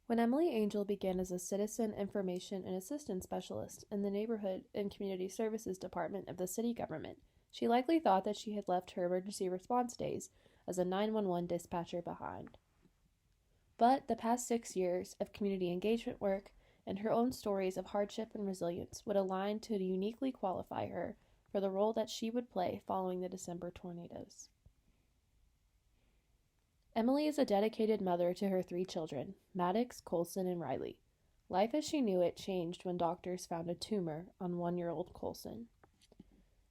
When Emily Angel began as a citizen information and assistance specialist in the Neighborhood and Community Services Department of the city government, she likely thought that she had left her emergency response days as a 911 dispatcher behind. But the past 6 years of community engagement work and her own stories of hardship and resilience would align to uniquely qualify her for the role that she would play following the December tornadoes. Emily is a dedicated mother to her 3 children, Maddox, Colson, and Riley. Life as she knew it changed when doctors found a tumor on 1-year-old Colson.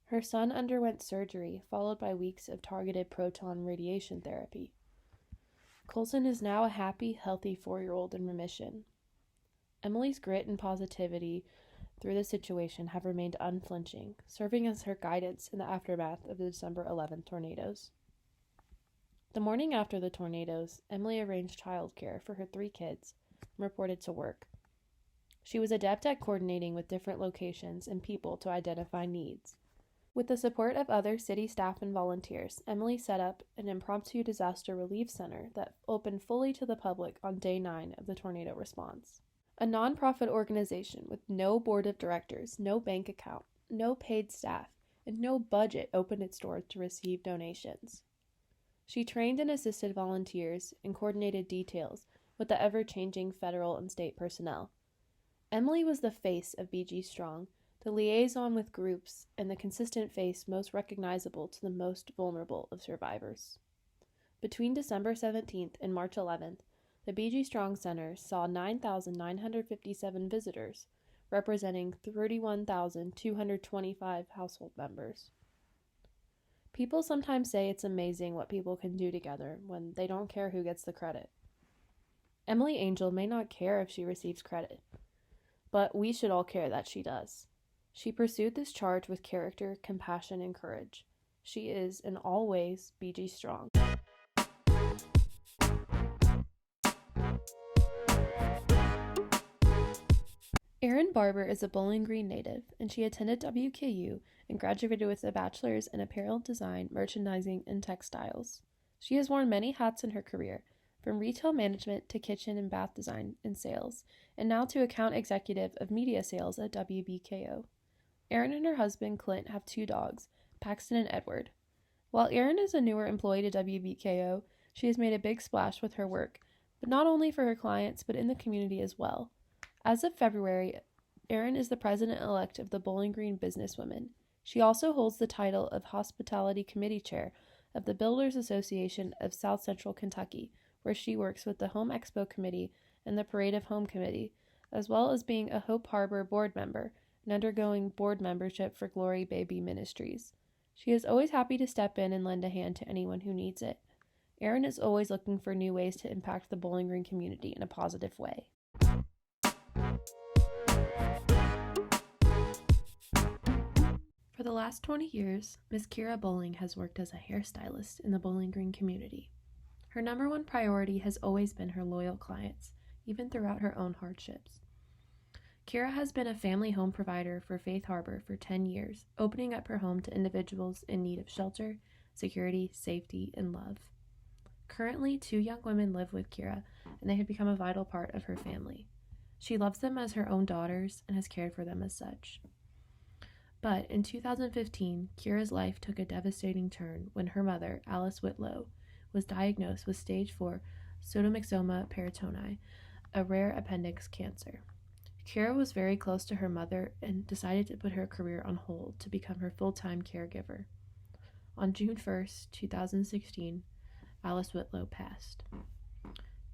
Her son underwent surgery, followed by weeks of targeted proton radiation therapy. Colson is now a happy, healthy 4-year-old in remission. Emily's grit and positivity through the situation have remained unflinching, serving as her guidance in the aftermath of the December 11th tornadoes. The morning after the tornadoes, Emily arranged childcare for her 3 kids and reported to work. She was adept at coordinating with different locations and people to identify needs. With the support of other city staff and volunteers, Emily set up an impromptu disaster relief center that opened fully to the public on day 9 of the tornado response. A nonprofit organization with no board of directors, no bank account, no paid staff, and no budget opened its doors to receive donations. She trained and assisted volunteers and coordinated details with the ever-changing federal and state personnel. Emily was the face of BG Strong, the liaison with groups, and the consistent face most recognizable to the most vulnerable of survivors. Between December 17th and March 11th, the BG Strong Center saw 9,957 visitors, representing 31,225 household members. People sometimes say it's amazing what people can do together when they don't care who gets the credit. Emily Angel may not care if she receives credit, but we should all care that she does. She pursued this charge with character, compassion, and courage. She is, in all ways, BG Strong. Erin Barber is a Bowling Green native, and she attended WKU and graduated with a bachelor's in apparel design, merchandising, and textiles. She has worn many hats in her career, from retail management to kitchen and bath design and sales, and now to account executive of media sales at WBKO. Erin and her husband, Clint, have 2 dogs, Paxton and Edward. While Erin is a newer employee to WBKO, she has made a big splash with her work, but not only for her clients, but in the community as well. As of February, Erin is the president-elect of the Bowling Green Businesswomen. She also holds the title of Hospitality Committee Chair of the Builders Association of South Central Kentucky, where she works with the Home Expo Committee and the Parade of Home Committee, as well as being a Hope Harbor board member and undergoing board membership for Glory Baby Ministries. She is always happy to step in and lend a hand to anyone who needs it. Erin is always looking for new ways to impact the Bowling Green community in a positive way. For the last 20 years, Miss Kira Bowling has worked as a hairstylist in the Bowling Green community. Her number one priority has always been her loyal clients, even throughout her own hardships. Kira has been a family home provider for Faith Harbor for 10 years, opening up her home to individuals in need of shelter, security, safety, and love. Currently, 2 young women live with Kira, and they have become a vital part of her family. She loves them as her own daughters and has cared for them as such. But in 2015, Kira's life took a devastating turn when her mother, Alice Whitlow, was diagnosed with stage 4 pseudomyxoma peritoni, a rare appendix cancer. Kira was very close to her mother and decided to put her career on hold to become her full-time caregiver. On June 1st, 2016, Alice Whitlow passed.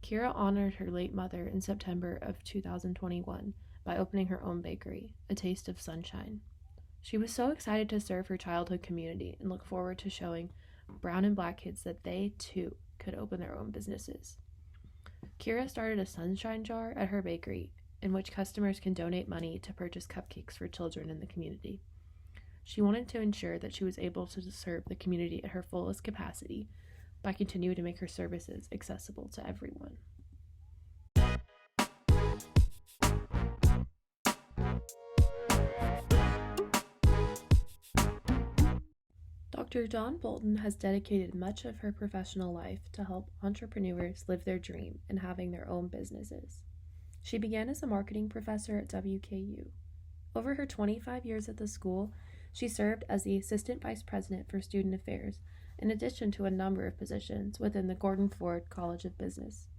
Kira honored her late mother in September of 2021 by opening her own bakery, A Taste of Sunshine. She was so excited to serve her childhood community and look forward to showing brown and black kids that they, too, could open their own businesses. Kira started a sunshine jar at her bakery in which customers can donate money to purchase cupcakes for children in the community. She wanted to ensure that she was able to serve the community at her fullest capacity by continuing to make her services accessible to everyone. Dr. Dawn Bolton has dedicated much of her professional life to help entrepreneurs live their dream in having their own businesses. She began as a marketing professor at WKU. Over her 25 years at the school, she served as the Assistant Vice President for Student Affairs, in addition to a number of positions within the Gordon Ford College of Business.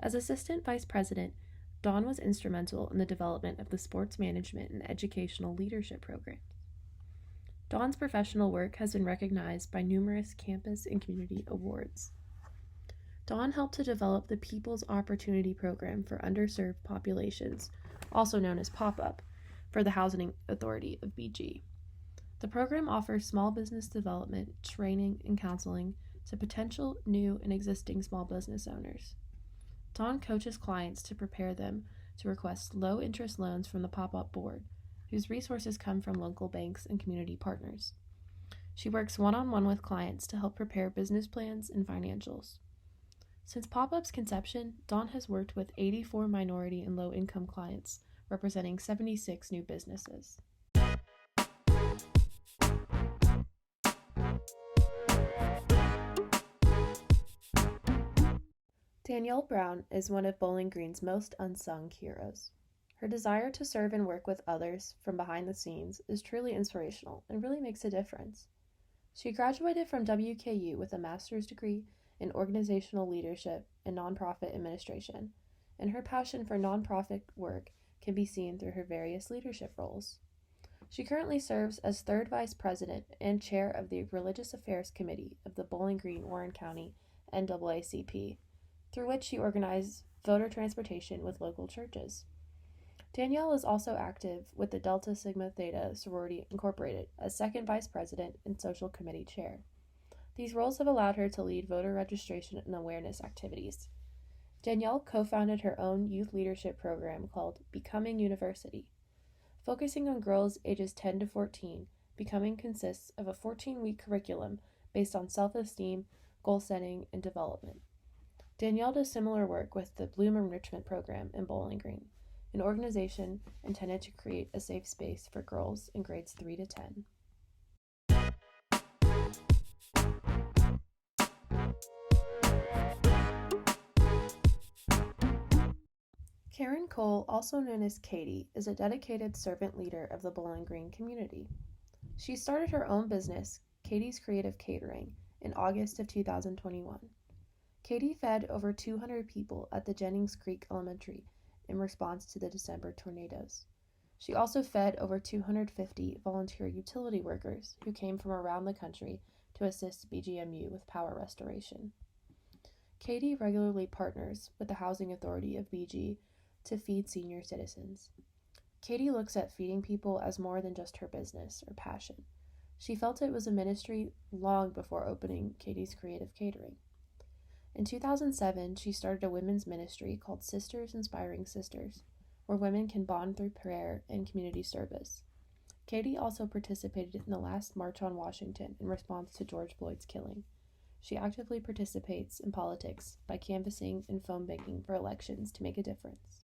As Assistant Vice President, Dawn was instrumental in the development of the sports management and educational leadership programs. Dawn's professional work has been recognized by numerous campus and community awards. Dawn helped to develop the People's Opportunity Program for Underserved Populations, also known as POP-UP, for the Housing Authority of BG. The program offers small business development, training, and counseling to potential new and existing small business owners. Dawn coaches clients to prepare them to request low-interest loans from the Pop-Up Board, whose resources come from local banks and community partners. She works one-on-one with clients to help prepare business plans and financials. Since Pop-Up's conception, Dawn has worked with 84 minority and low-income clients, representing 76 new businesses. Danielle Brown is one of Bowling Green's most unsung heroes. Her desire to serve and work with others from behind the scenes is truly inspirational and really makes a difference. She graduated from WKU with a master's degree in organizational leadership and nonprofit administration, and her passion for nonprofit work can be seen through her various leadership roles. She currently serves as third vice president and chair of the Religious Affairs Committee of the Bowling Green-Warren County NAACP, through which she organizes voter transportation with local churches. Danielle is also active with the Delta Sigma Theta Sorority Incorporated as second vice president and social committee chair. These roles have allowed her to lead voter registration and awareness activities. Danielle co-founded her own youth leadership program called Becoming University. Focusing on girls ages 10 to 14, Becoming consists of a 14-week curriculum based on self-esteem, goal setting, and development. Danielle does similar work with the Bloom Enrichment Program in Bowling Green, an organization intended to create a safe space for girls in grades 3 to 10. Karen Cole, also known as Katie, is a dedicated servant leader of the Bowling Green community. She started her own business, Katie's Creative Catering, in August of 2021. Katie fed over 200 people at the Jennings Creek Elementary in response to the December tornadoes. She also fed over 250 volunteer utility workers who came from around the country to assist BGMU with power restoration. Katie regularly partners with the Housing Authority of BG to feed senior citizens. Katie looks at feeding people as more than just her business or passion. She felt it was a ministry long before opening Katie's Creative Catering. In 2007, she started a women's ministry called Sisters Inspiring Sisters, where women can bond through prayer and community service. Katie also participated in the last March on Washington in response to George Floyd's killing. She actively participates in politics by canvassing and phone banking for elections to make a difference.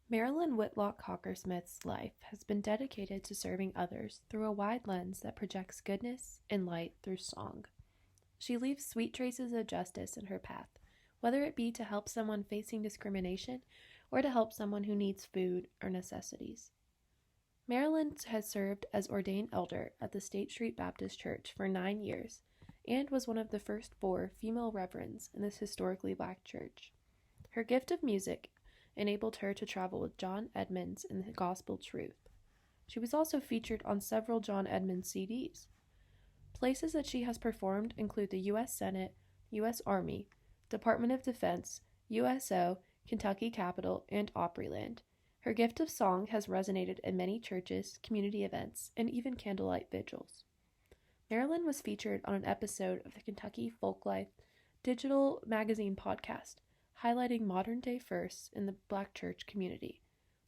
Marilyn Whitlock Cockersmith's life has been dedicated to serving others through a wide lens that projects goodness and light through song. She leaves sweet traces of justice in her path, whether it be to help someone facing discrimination or to help someone who needs food or necessities. Marilyn has served as ordained elder at the State Street Baptist Church for 9 years and was one of the first 4 female reverends in this historically Black church. Her gift of music enabled her to travel with John Edmonds in the Gospel Truth. She was also featured on several John Edmonds CDs. Places that she has performed include the U.S. Senate, U.S. Army, Department of Defense, USO, Kentucky Capitol, and Opryland. Her gift of song has resonated in many churches, community events, and even candlelight vigils. Marilyn was featured on an episode of the Kentucky Folklife digital magazine podcast, highlighting modern-day firsts in the Black church community.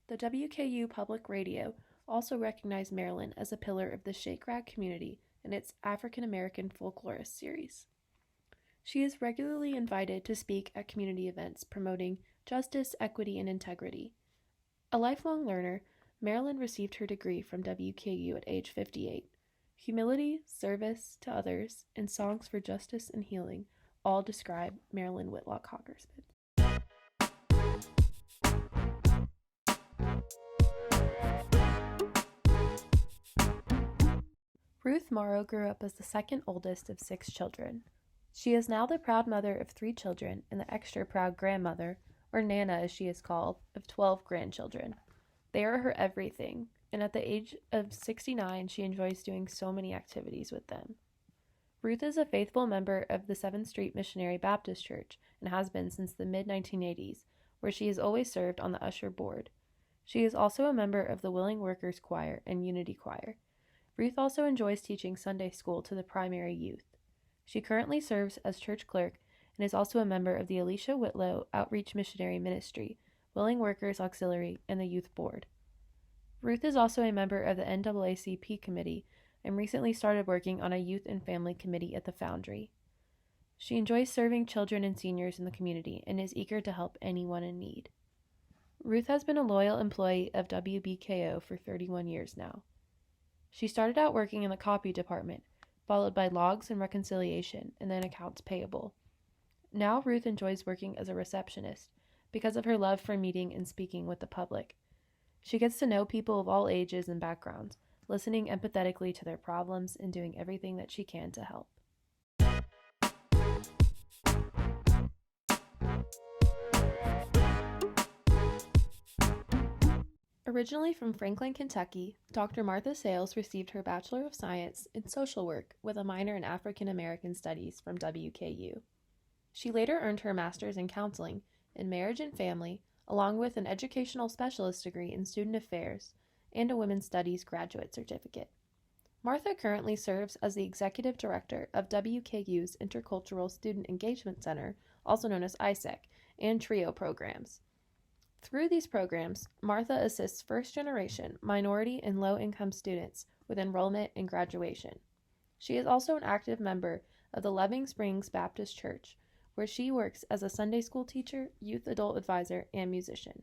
The WKU Public Radio also recognized Marilyn as a pillar of the Shake Rag community in its African American Folklorist series. She is regularly invited to speak at community events promoting justice, equity, and integrity. A lifelong learner, Marilyn received her degree from WKU at age 58. Humility, service to others, and songs for justice and healing all describe Marilyn Whitlock Hockersmith. Ruth Morrow grew up as the second oldest of 6 children. She is now the proud mother of 3 children and the extra proud grandmother, or Nana as she is called, of 12 grandchildren. They are her everything, and at the age of 69, she enjoys doing so many activities with them. Ruth is a faithful member of the 7th Street Missionary Baptist Church and has been since the mid-1980s, where she has always served on the usher board. She is also a member of the Willing Workers Choir and Unity Choir. Ruth also enjoys teaching Sunday school to the primary youth. She currently serves as church clerk and is also a member of the Alicia Whitlow Outreach Missionary Ministry, Willing Workers Auxiliary, and the Youth Board. Ruth is also a member of the NAACP committee and recently started working on a youth and family committee at the Foundry. She enjoys serving children and seniors in the community and is eager to help anyone in need. Ruth has been a loyal employee of WBKO for 31 years now. She started out working in the copy department, followed by logs and reconciliation, and then accounts payable. Now Ruth enjoys working as a receptionist because of her love for meeting and speaking with the public. She gets to know people of all ages and backgrounds, listening empathetically to their problems and doing everything that she can to help. Originally from Franklin, Kentucky, Dr. Martha Sales received her Bachelor of Science in Social Work with a minor in African American Studies from WKU. She later earned her Master's in Counseling in Marriage and Family, along with an Educational Specialist degree in Student Affairs and a Women's Studies graduate certificate. Martha currently serves as the Executive Director of WKU's Intercultural Student Engagement Center, also known as ISEC, and TRIO programs. Through these programs, Martha assists first-generation, minority, and low-income students with enrollment and graduation. She is also an active member of the Loving Springs Baptist Church, where she works as a Sunday school teacher, youth adult advisor, and musician.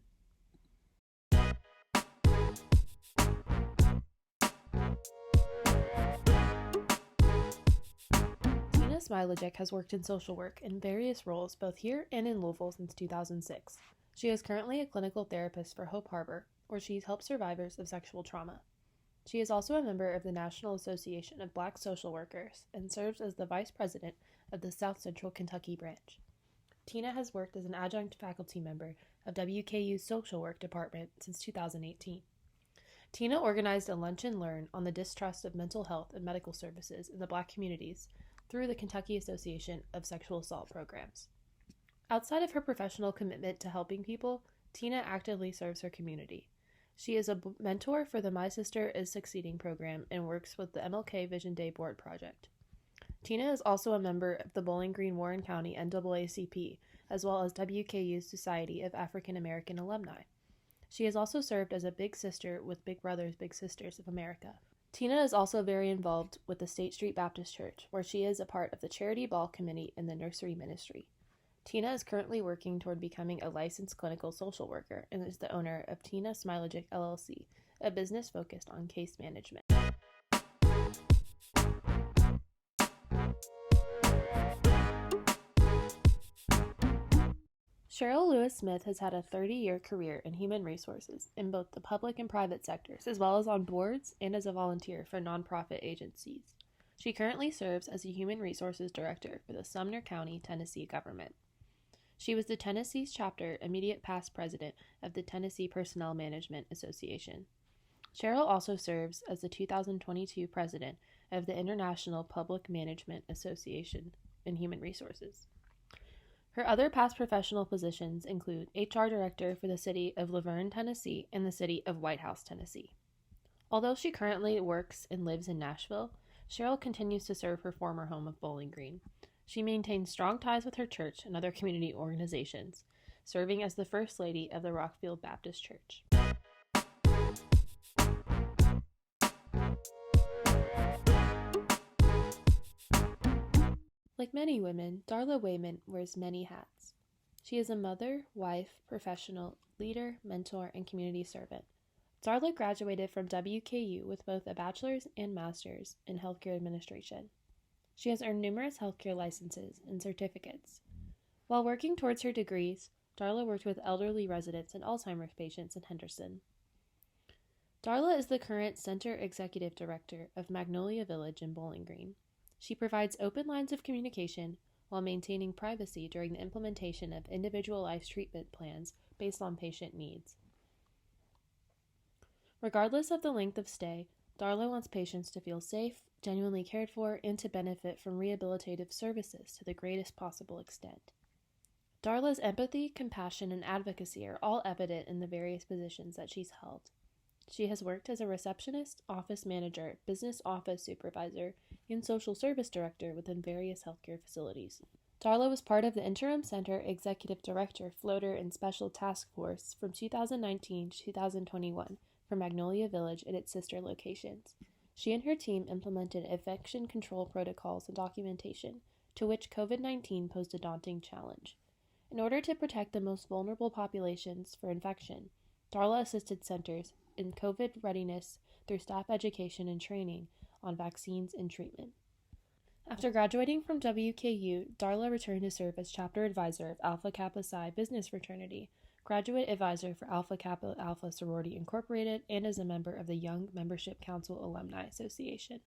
Tina Smilejek has worked in social work in various roles both here and in Louisville since 2006. She is currently a clinical therapist for Hope Harbor, where she helps survivors of sexual trauma. She is also a member of the National Association of Black Social Workers and serves as the Vice President of the South Central Kentucky branch. Tina has worked as an adjunct faculty member of WKU's Social Work Department since 2018. Tina organized a Lunch and Learn on the distrust of mental health and medical services in the Black communities through the Kentucky Association of Sexual Assault Programs. Outside of her professional commitment to helping people, Tina actively serves her community. She is a mentor for the My Sister Is Succeeding program and works with the MLK Vision Day Board Project. Tina is also a member of the Bowling Green Warren County NAACP, as well as WKU's Society of African American Alumni. She has also served as a big sister with Big Brothers Big Sisters of America. Tina is also very involved with the State Street Baptist Church, where she is a part of the Charity Ball Committee in the Nursery Ministry. Tina is currently working toward becoming a licensed clinical social worker and is the owner of Tina Smilejek LLC, a business focused on case management. Cheryl Lewis Smith has had a 30-year career in human resources in both the public and private sectors, as well as on boards and as a volunteer for nonprofit agencies. She currently serves as a human resources director for the Sumner County, Tennessee government. She was the Tennessee's chapter immediate past president of the Tennessee Personnel Management Association. Cheryl also serves as the 2022 president of the International Public Management Association in Human Resources. Her other past professional positions include HR director for the city of Laverne, Tennessee, and the city of White House, Tennessee. Although she currently works and lives in Nashville, Cheryl continues to serve her former home of Bowling Green. She maintains strong ties with her church and other community organizations, serving as the First Lady of the Rockfield Baptist Church. Like many women, Darla Wayman wears many hats. She is a mother, wife, professional, leader, mentor, and community servant. Darla graduated from WKU with both a bachelor's and master's in healthcare administration. She has earned numerous healthcare licenses and certificates. While working towards her degrees, Darla worked with elderly residents and Alzheimer's patients in Henderson. Darla is the current Center Executive Director of Magnolia Village in Bowling Green. She provides open lines of communication while maintaining privacy during the implementation of individualized treatment plans based on patient needs. Regardless of the length of stay, Darla wants patients to feel safe, genuinely cared for, and to benefit from rehabilitative services to the greatest possible extent. Darla's empathy, compassion, and advocacy are all evident in the various positions that she's held. She has worked as a receptionist, office manager, business office supervisor, and social service director within various healthcare facilities. Darla was part of the Interim Center Executive Director Floater and Special Task Force from 2019 to 2021 for Magnolia Village and its sister locations. She and her team implemented infection control protocols and documentation, to which COVID-19 posed a daunting challenge. In order to protect the most vulnerable populations for infection, Darla assisted centers in COVID readiness through staff education and training on vaccines and treatment. After graduating from WKU, Darla returned to serve as chapter advisor of Alpha Kappa Psi Business Fraternity, graduate advisor for Alpha Kappa Alpha Sorority Incorporated, and as a member of the Young Membership Council Alumni Association.